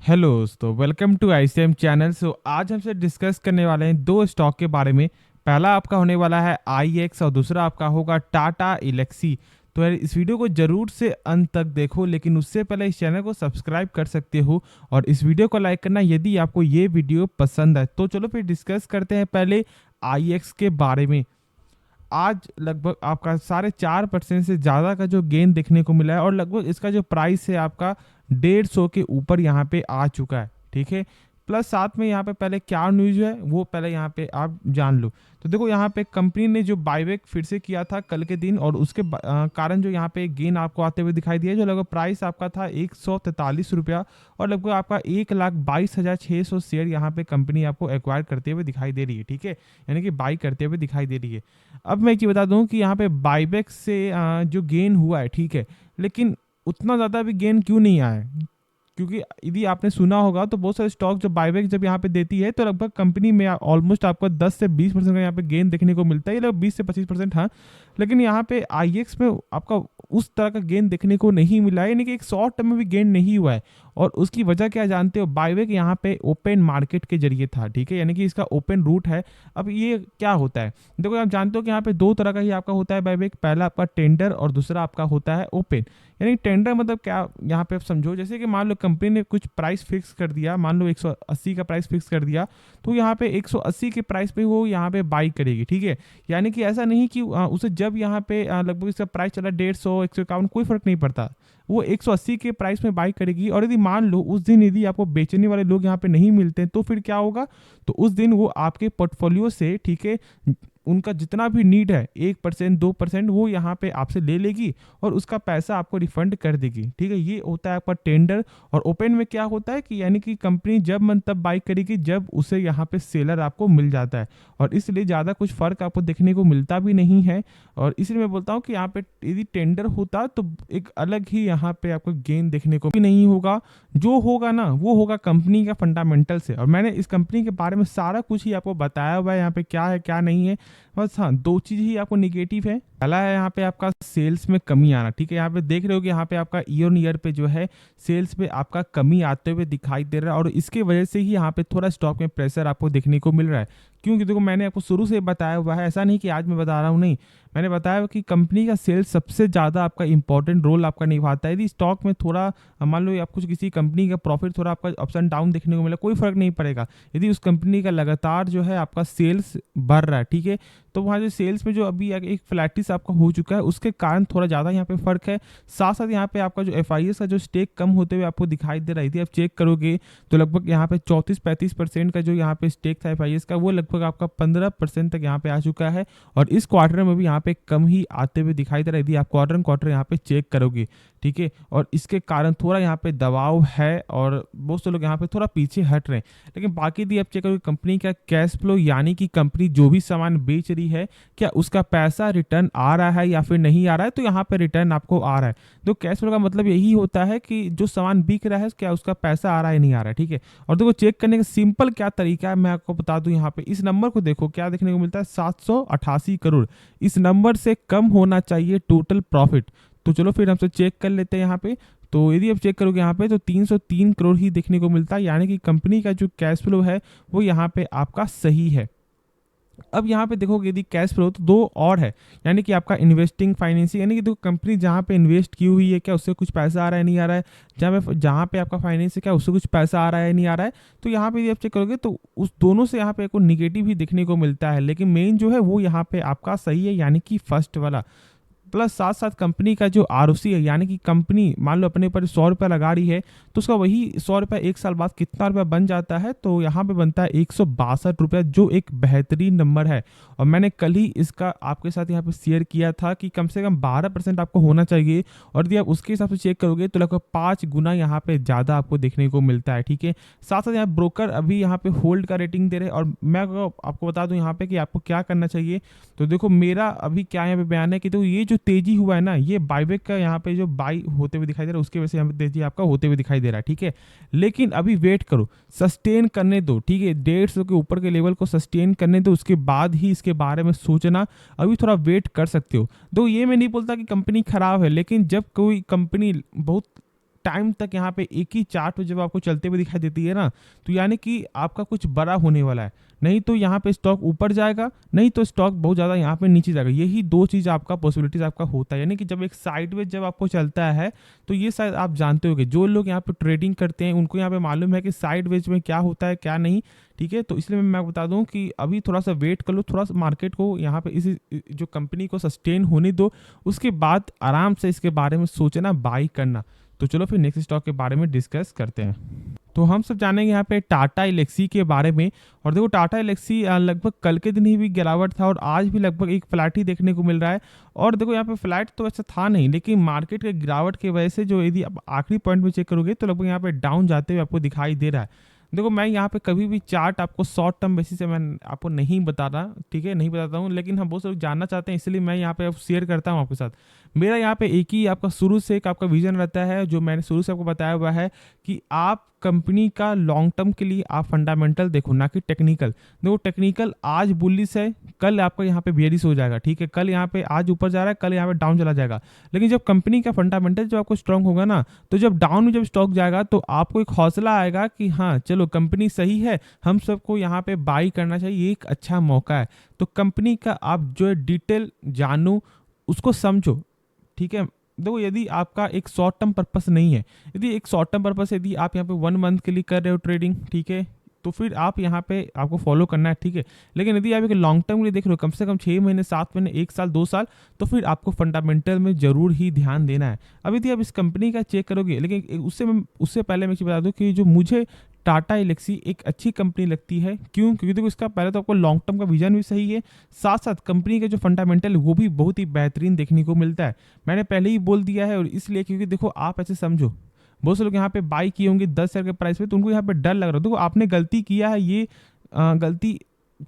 Hello दोस्तों, welcome to ICM channel. आज हमसे डिस्कस करने वाले हैं दो स्टॉक के बारे में। पहला आपका होने वाला है आईएक्स और दूसरा आपका होगा टाटा एलेक्सी। तो यार इस वीडियो को जरूर से अंत तक देखो, लेकिन उससे पहले इस चैनल को सब्सक्राइब कर सकते हो और इस वीडियो को लाइक करना यदि आपको ये वीडियो पसंद है। तो चलो फिर डिस्कस करते हैं पहले आईएक्स के बारे में। आज लगभग आपका 4.5% से ज़्यादा का जो गेन देखने को मिला है और लगभग इसका जो प्राइस है आपका 150 के ऊपर यहाँ पे आ चुका है। ठीक है, प्लस साथ में यहाँ पे पहले क्या न्यूज़ है वो पहले यहाँ पे आप जान लो। तो देखो यहाँ पे कंपनी ने जो बाईबैक फिर से किया था कल के दिन और उसके कारण जो यहाँ पे गेन आपको आते हुए दिखाई दिया, जो लगभग प्राइस आपका था 143 रुपया और लगभग आपका 1,22,600 शेयर यहाँ पे कंपनी आपको एक्वायर करते हुए दिखाई दे रही है। ठीक है, यानी कि बाई करते हुए दिखाई दे रही है। अब मैं ये बता दूं कि यहाँ पे बाईबैक से जो गेन हुआ है, ठीक है, लेकिन उतना ज़्यादा भी गेन क्यों नहीं आया है? क्योंकि यदि आपने सुना होगा तो बहुत सारे स्टॉक जो बायबैक जब यहाँ पे देती है तो लगभग कंपनी में ऑलमोस्ट आपको 10 से 20% का यहाँ पे गेन देखने को मिलता है, ये लगभग 20 से 25%। हाँ, लेकिन यहाँ पे आईएक्स में आपका उस तरह का गेन देखने को नहीं मिला है, यानी कि एक शॉर्ट टर्म में भी गेन नहीं हुआ है। और उसकी वजह क्या जानते हो? बायबैक यहाँ पे ओपन मार्केट के जरिए था। ठीक है, यानी कि इसका ओपन रूट है। अब ये क्या होता है, देखो आप जानते हो कि यहाँ पे दो तरह का ही आपका होता है बायबैक। पहला आपका टेंडर और दूसरा आपका होता है ओपन। यानी टेंडर मतलब क्या, यहाँ पे आप समझो जैसे कि मान लो कंपनी ने कुछ प्राइस फिक्स कर दिया, मान लो 180 का प्राइस फिक्स कर दिया, तो यहाँ पे 180 के प्राइस पे वो यहाँ पे बाई करेगी। ठीक है, यानी कि ऐसा नहीं कि उसे जब यहाँ पे लगभग इसका प्राइस चला 150, 151, कोई फर्क नहीं पड़ता, वो 180 के प्राइस में बाई करेगी। और यदि मान लो उस दिन यदि आपको बेचने वाले लोग यहाँ पे नहीं मिलते हैं तो फिर क्या होगा? तो उस दिन वो आपके पोर्टफोलियो से, ठीक है, उनका जितना भी नीड है 1%, 2% वो यहाँ पे आपसे ले लेगी और उसका पैसा आपको रिफंड कर देगी। ठीक है, ये होता है आपका टेंडर। और ओपन में क्या होता है कि यानी कि कंपनी जब मन तब बाई करेगी जब उसे यहाँ पे सेलर आपको मिल जाता है, और इसलिए ज़्यादा कुछ फर्क आपको देखने को मिलता भी नहीं है। और इसलिए मैं बोलता हूँ कि यहाँ पे यदि टेंडर होता तो एक अलग ही यहाँ पे आपको गेन देखने को भी नहीं होगा। जो होगा ना वो होगा कंपनी का फंडामेंटल से, और मैंने इस कंपनी के बारे में सारा कुछ ही आपको बताया हुआ है यहाँ पे क्या है क्या नहीं है। बस हाँ, दो चीज ही आपको निगेटिव है। पहला है यहाँ पे आपका सेल्स में कमी आना। ठीक है, यहाँ पे देख रहे हो कि यहाँ पे आपका ईयर ऑन ईयर पे जो है सेल्स पे आपका कमी आते हुए दिखाई दे रहा है, और इसके वजह से ही यहाँ पे थोड़ा स्टॉक में प्रेशर आपको देखने को मिल रहा है। क्योंकि देखो मैंने आपको शुरू से बताया हुआ है, ऐसा नहीं कि आज मैं बता रहा हूँ, नहीं, मैंने बताया कि कंपनी का सेल्स सबसे ज़्यादा आपका इंपॉर्टेंट रोल आपका निभाता है। यदि स्टॉक में थोड़ा मान लो आप कुछ किसी कंपनी का प्रॉफिट थोड़ा आपका अप्स एंड डाउन देखने को मिला, कोई फर्क नहीं पड़ेगा यदि उस कंपनी का लगातार जो है आपका सेल्स बढ़ रहा है। ठीक है, तो वहाँ जो सेल्स में जो अभी एक फ्लैटिस आपका हो चुका है उसके कारण थोड़ा ज़्यादा यहाँ पे फर्क है। साथ साथ यहाँ पे आपका जो एफआईएस का जो स्टेक कम होते हुए आपको दिखाई दे रही थी, आप चेक करोगे तो लगभग यहाँ पे 34-35% का जो यहाँ पे स्टेक था एफआईएस का, वो लगभग आपका 15% तक यहाँ पे आ चुका है। और इस क्वार्टर में भी यहाँ पे कम ही आते हुए दिखाई दे रहा है यदि आप क्वार्टर क्वार्टर यहाँ पे चेक करोगे। ठीक है, और इसके कारण थोड़ा यहाँ पे दबाव है और बहुत से लोग यहाँ पे थोड़ा पीछे हट रहे हैं। लेकिन बाकी दी आप चेक करोगे कंपनी का कैश फ्लो, यानी कि कंपनी जो भी सामान बेच रही है क्या उसका पैसा रिटर्न आ रहा है या फिर नहीं आ रहा है, तो यहाँ पे रिटर्न आपको आ रहा है। तो कैश फ्लो का मतलब यही होता है कि जो सामान बिक रहा है क्या उसका पैसा आ रहा है नहीं आ रहा है। ठीक है, और देखो चेक करने का सिंपल क्या तरीका है मैं आपको बता दूं, यहाँ पे इस नंबर को देखो क्या देखने को मिलता है, 788 करोड़। इस नंबर से कम होना चाहिए टोटल प्रॉफिट। तो चलो फिर हमसे चेक कर लेते हैं यहाँ पे। तो यदि आप चेक करोगे यहाँ पे तो 303 करोड़ ही देखने को मिलता है, यानी कि कंपनी का जो कैश फ्लो है वो यहाँ पे आपका सही है। अब यहाँ पे देखोगे यदि कैश फ्लो तो दो और है, यानी कि आपका इन्वेस्टिंग फाइनेंसिंग, यानी कि देखो कंपनी जहाँ पे इन्वेस्ट की हुई है क्या उससे कुछ पैसा आ रहा है नहीं आ रहा है, जहाँ पे आपका फाइनेंस है क्या उससे कुछ पैसा आ रहा है नहीं आ रहा है। तो यहाँ पे यदि आप चेक करोगे तो उस दोनों से यहाँ पे आपको निगेटिव ही देखने को मिलता है, लेकिन मेन जो है वो यहाँ पे आपका सही है, यानी कि फर्स्ट वाला। प्लस साथ साथ कंपनी का जो आरओसी है, यानी कि कंपनी मान लो अपने ऊपर 100 रुपये लगा रही है तो उसका वही 100 रुपये एक साल बाद कितना रुपया बन जाता है, तो यहाँ पे बनता है 162 रुपया, जो एक बेहतरीन नंबर है। और मैंने कल ही इसका आपके साथ यहाँ पे शेयर किया था कि कम से कम 12% आपको होना चाहिए, और यदि आप उसके हिसाब से चेक करोगे तो लगभग 5 गुना यहाँ पे ज़्यादा आपको देखने को मिलता है। ठीक है, साथ साथ यहाँ ब्रोकर अभी यहाँ पे होल्ड का रेटिंग दे रहे हैं, और मैं आपको बता दूँ यहाँ पे कि आपको क्या करना चाहिए। तो देखो मेरा अभी क्या यहाँ पे बयान है कि तो ये जो तेजी हुआ है ना, ये बाईबैक का यहाँ पे जो बाई होते हुए दिखाई दे रहा है उसके वजह से यहाँ पे तेजी आपका होते हुए दिखाई दे रहा है। ठीक है, लेकिन अभी वेट करो, सस्टेन करने दो। ठीक है, 150 के ऊपर के लेवल को सस्टेन करने दो, उसके बाद ही इसके बारे में सोचना, अभी थोड़ा वेट कर सकते हो। तो ये मैं नहीं बोलता कि कंपनी खराब है, लेकिन जब कोई कंपनी बहुत टाइम तक यहाँ पे एक ही चार्ट पे जब आपको चलते हुए दिखाई देती है ना, तो यानी कि आपका कुछ बड़ा होने वाला है। नहीं तो यहाँ पे स्टॉक ऊपर जाएगा, नहीं तो स्टॉक बहुत ज़्यादा यहाँ पे नीचे जाएगा। यही दो चीज़ आपका पॉसिबिलिटीज आपका होता है। यानी कि जब एक साइडवेज जब आपको चलता है, तो ये शायद आप जानते होंगे, जो लोग यहाँ पे ट्रेडिंग करते हैं उनको यहाँ पे मालूम है कि साइडवेज में क्या होता है क्या नहीं। ठीक है, तो इसलिए मैं बता दूं कि अभी थोड़ा सा वेट कर लो, थोड़ा सा मार्केट को यहाँ पे इसी जो कंपनी को सस्टेन होने दो, उसके बाद आराम से इसके बारे में सोचना, बाई करना। तो चलो फिर नेक्स्ट स्टॉक के बारे में डिस्कस करते हैं। तो हम सब जानेंगे यहाँ पे टाटा एल्क्सी के बारे में। और देखो टाटा एल्क्सी लगभग कल के दिन ही भी गिरावट था और आज भी लगभग एक फ्लैट ही देखने को मिल रहा है। और देखो यहाँ पे फ्लैट तो ऐसा था नहीं, लेकिन मार्केट के गिरावट की वजह से जो यदि आप आखिरी पॉइंट में चेक करोगे तो लगभग यहाँ पे डाउन जाते हुए आपको दिखाई दे रहा है। देखो मैं यहाँ पे कभी भी चार्ट आपको शॉर्ट टर्म बेसिस से मैं आपको नहीं बता रहा, ठीक है, नहीं बताता हूँ, लेकिन हम बहुत लोग जानना चाहते हैं इसलिए मैं यहाँ पे शेयर करता हूँ आपके साथ। मेरा यहाँ पे एक ही आपका शुरू से एक आपका विजन रहता है, जो मैंने शुरू से आपको बताया हुआ है कि आप कंपनी का लॉन्ग टर्म के लिए आप फंडामेंटल देखो, ना कि टेक्निकल। देखो टेक्निकल आज बुलिश है, कल आपका यहाँ पे बेयरिश हो जाएगा। ठीक है, कल यहाँ पे आज ऊपर जा रहा है, कल यहाँ पे डाउन चला जाएगा। लेकिन जब कंपनी का फंडामेंटल जो आपको स्ट्रांग होगा ना, तो जब डाउन में जब स्टॉक जाएगा तो आपको एक हौसला आएगा कि हाँ चलो कंपनी सही है, हम सबको यहाँ पे बाई करना चाहिए, ये एक अच्छा मौका है। तो कंपनी का आप जो है डिटेल जानो, उसको समझो। ठीक है, देखो यदि आपका एक शॉर्ट टर्म पर्पस नहीं है, यदि एक शॉर्ट टर्म पर्पस यदि आप यहाँ पे 1 मंथ के लिए कर रहे हो ट्रेडिंग, ठीक है, तो फिर आप यहाँ पे आपको फॉलो करना है। ठीक है, लेकिन यदि आप एक लॉन्ग टर्म के लिए देख रहे हो, कम से कम 6 महीने, 7 महीने, 1 साल, 2 साल, तो फिर आपको फंडामेंटल में जरूर ही ध्यान देना है। अब यदि आप इस कंपनी का चेक करोगे, लेकिन उससे पहले मैं बता दूं कि जो मुझे टाटा एल्क्सी एक अच्छी कंपनी लगती है। क्यों? क्योंकि देखो इसका पहले तो आपको लॉन्ग टर्म का विजन भी सही है, साथ साथ कंपनी के जो फंडामेंटल है वो भी बहुत ही बेहतरीन देखने को मिलता है। मैंने पहले ही बोल दिया है, और इसलिए क्योंकि देखो आप ऐसे समझो, बहुत से लोग यहाँ पे बाई किए होंगे 10 शेयर के प्राइस पे, तो उनको यहाँ पे डर लग रहा है। देखो आपने गलती किया है, ये गलती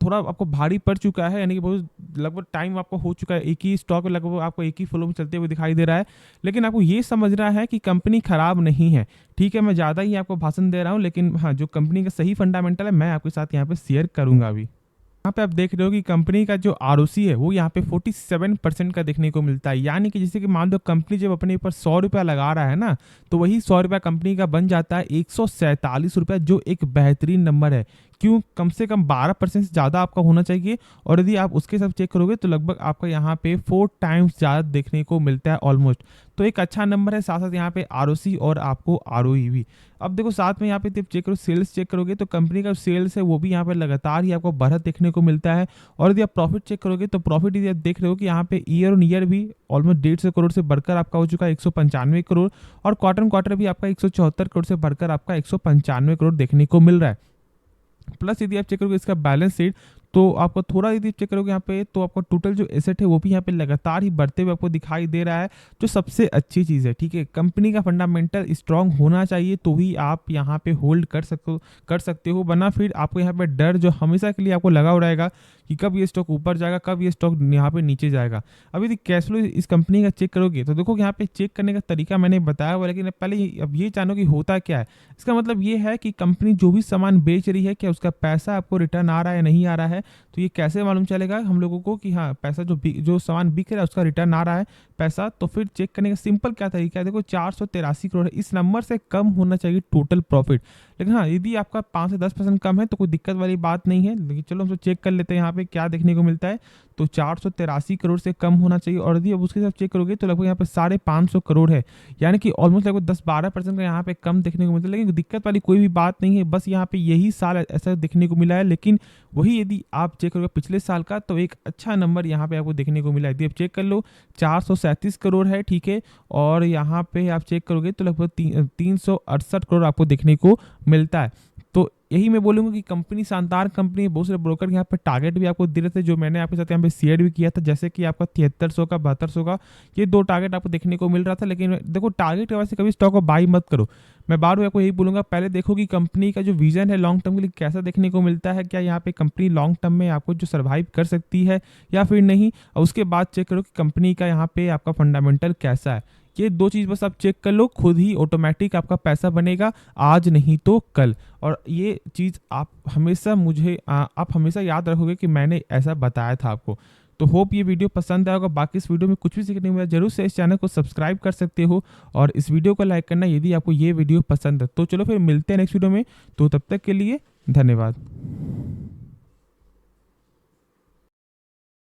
थोड़ा आपको भारी पड़ चुका है, यानी कि बहुत लगभग टाइम आपको हो चुका है, एक ही स्टॉक लगभग आपको एक ही फ्लो में चलते हुए दिखाई दे रहा है। लेकिन आपको ये समझना है कि कंपनी खराब नहीं है। ठीक है, मैं ज़्यादा ही आपको भाषण दे रहा हूँ, लेकिन हाँ जो कंपनी का सही फंडामेंटल है मैं आपके साथ यहाँ पे शेयर करूंगा अभी। यहाँ पे आप देख रहे हो कि कंपनी का जो आरओसी है वो यहाँ पे 47% का देखने को मिलता है। यानी कि जैसे कि मान लो कंपनी जब अपने ऊपर 100 रुपया लगा रहा है ना, तो वही 100 रुपया कंपनी का बन जाता है 147 रुपया, जो एक बेहतरीन नंबर है। क्यों? कम से कम 12% से ज़्यादा आपका होना चाहिए। और यदि आप उसके साथ चेक करोगे तो लगभग आपका यहाँ पे 4 टाइम्स ज़्यादा देखने को मिलता है ऑलमोस्ट। तो एक अच्छा नंबर है, साथ साथ यहाँ पे आरओसी और आपको आरओई भी। अब देखो साथ में यहाँ पे जब चेक करो, सेल्स चेक करोगे तो कंपनी का सेल्स है वो भी यहाँ पे लगातार ही आपको बढ़त देखने को मिलता है। और यदि आप प्रॉफिट चेक करोगे तो प्रॉफिट यदि आप देख रहे हो कि यहाँ पे ईयर ऑन ईयर भी ऑलमोस्ट 150 करोड़ से बढ़कर आपका हो चुका है 195 करोड़, और क्वार्टर क्वार्टर भी आपका 174 करोड़ से बढ़कर आपका 195 करोड़ देखने को मिल रहा है। प्लस यदि आप चेक करोगे इसका बैलेंस शीट, तो आपको थोड़ा यदि चेक करोगे यहाँ पे, तो आपका टोटल जो एसेट है वो भी यहाँ पे लगातार ही बढ़ते हुए आपको दिखाई दे रहा है, जो सबसे अच्छी चीज़ है। ठीक है, कंपनी का फंडामेंटल स्ट्रांग होना चाहिए तो ही आप यहाँ पे होल्ड कर सकते हो, वरना फिर आपको यहाँ पे डर जो हमेशा के लिए आपको लगा हो रहेगा कि कब ये स्टॉक ऊपर जाएगा, कब ये स्टॉक यहाँ पे नीचे जाएगा। अब यदि कैश फ्लो इस कंपनी का चेक करोगे तो देखो यहाँ पे चेक करने का तरीका मैंने बताया हुआ, लेकिन पहले अब ये जानो कि होता क्या है। इसका मतलब ये है कि कंपनी जो भी सामान बेच रही है, क्या उसका पैसा आपको रिटर्न आ रहा है, नहीं आ रहा है। तो ये कैसे मालूम चलेगा हम लोगों को कि हाँ पैसा जो सामान बिक रहा है उसका रिटर्न आ रहा है पैसा। तो फिर चेक करने का सिंपल क्या तरीका है, देखो 483 करोड़ है, इस नंबर से कम होना चाहिए टोटल प्रॉफिट। लेकिन हाँ यदि आपका 5 से 10% कम है तो कोई दिक्कत वाली बात नहीं है। लेकिन चलो हम तो चेक कर लेते हैं यहाँ पे क्या देखने को मिलता है। तो 483 करोड़ से कम होना चाहिए, और यदि अब उसके साथ चेक करोगे तो लगभग यहाँ पे 550 करोड़ है, यानी कि ऑलमोस्ट लगभग 10-12% का यहाँ पे कम देखने को मिलता है। लेकिन दिक्कत वाली कोई भी बात नहीं है, बस यहाँ पे यही साल ऐसा देखने को मिला है। लेकिन वही यदि आप चेक करोगे पिछले साल का, तो एक अच्छा नंबर यहाँ पे आपको देखने को मिला है। यदि आप चेक कर लो 437 करोड़ है, ठीक है, और यहाँ पे आप चेक करोगे तो लगभग 368 करोड़ आपको देखने को मिलता है। तो यही मैं बोलूँगा कि कंपनी शानदार कंपनी है। बहुत सारे ब्रोकर यहाँ पे टारगेट भी आपको दे रहे थे, जो मैंने आपके साथ यहाँ पे शेयर भी किया था, जैसे कि आपका 7300 का 7200 का, ये 2 टारगेट आपको देखने को मिल रहा था। लेकिन देखो टारगेट की वजह से कभी स्टॉक को बाई मत करो। मैं बार बार आपको यही बोलूँगा, पहले देखो कि कंपनी का जो विजन है लॉन्ग टर्म के लिए कैसा देखने को मिलता है, क्या यहाँ पे कंपनी लॉन्ग टर्म में आपको जो सर्वाइव कर सकती है या फिर नहीं। और उसके बाद चेक करो कि कंपनी का यहाँ पे आपका फंडामेंटल कैसा है। ये 2 चीज़ बस आप चेक कर लो, खुद ही ऑटोमेटिक आपका पैसा बनेगा, आज नहीं तो कल। और ये चीज़ आप हमेशा याद रखोगे कि मैंने ऐसा बताया था आपको। तो होप ये वीडियो पसंद आएगा। बाकी इस वीडियो में कुछ भी सीखने को मिला जरूर से इस चैनल को सब्सक्राइब कर सकते हो और इस वीडियो को लाइक करना यदि आपको ये वीडियो पसंद है। तो चलो फिर मिलते हैं नेक्स्ट वीडियो में, तो तब तक के लिए धन्यवाद।